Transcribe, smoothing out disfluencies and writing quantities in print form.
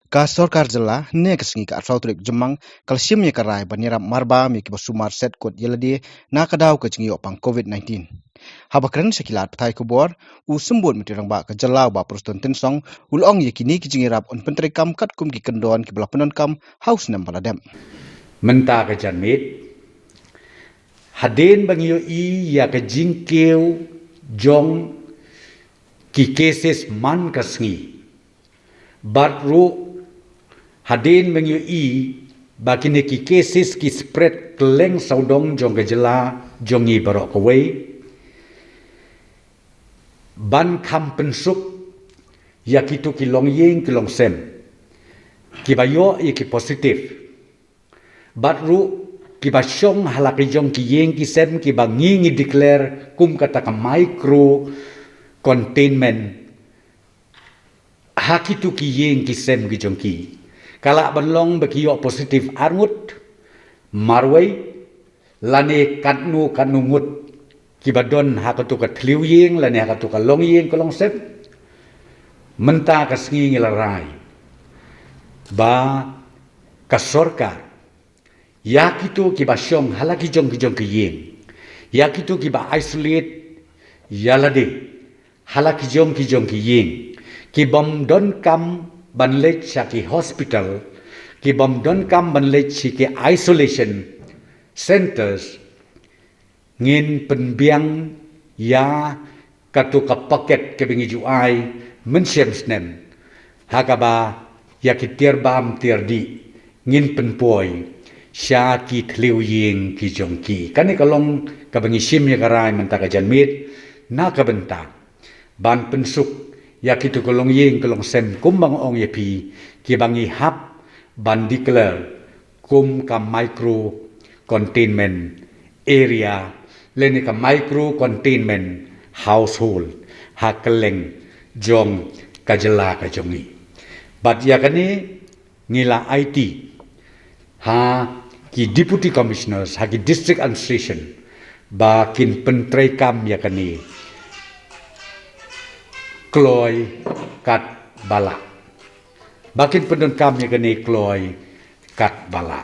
Ka sorkar jela ne kesengi ka atrautrik jemang kalsium ye karai banira marba mi ki basumar set kot yeladi na kadau ke cengi opang COVID-19. Habakren sekilat petai kubor u sembut mitirang ba ke jelau ba proston tensong ulong ye kini ki cengi rap on pentri kam kat kum ki kendon ki belah penon kam haus nam paladem. Menta ke janmit haden bangio i ya ke jingkeu jong ki cases man kasngi batru haden bangio i bakine ki cases ki spread keleng saudong jong ke jela jongi barok kawai ban kam pensuk ya kitu ki long yeng ki long sem ki bayo i ki positif batru ki basyong halaki jong ki yeng ki sem ki bangi declare kum kata ka micro containment hakitu ki yeng ki sem ki jong ki kala banlong bekiyo positif arngut marway lane katnu kanungut ki badon hakatu ka tliu yeng lane hakatu ka long yeng ko long sem menta ka sngi ngilarai ba ka sorkar yakitu ki basyong halaki jong ki yeng yakitu ki ba isolate yalade halaki jong ki yeng ki bom don kam banlet ki hospital ki bom don kam banlet ki isolation centers ngin penbiang ya katu ka paket ke bingi juai mensem snem hakaba ya ki tirbam tirdi ngin penpoi sya ki tliu yeng ki jong ki kani kalong ka bingi sim ya karai menta ka janmit na ka benta ban pensuk ya kitu kolong yeng kolong sem kumbang ong ye pi ki bangi hap ban declare kum ka micro containment area lene ka micro containment household hakeleng jong kajela ka jongi bat ya kani ngila IT ha ki deputy commissioners ha ki district administration ba kin pentrai kam ya kani kloy kat bala bakin pendon kam ya kani kloy kat bala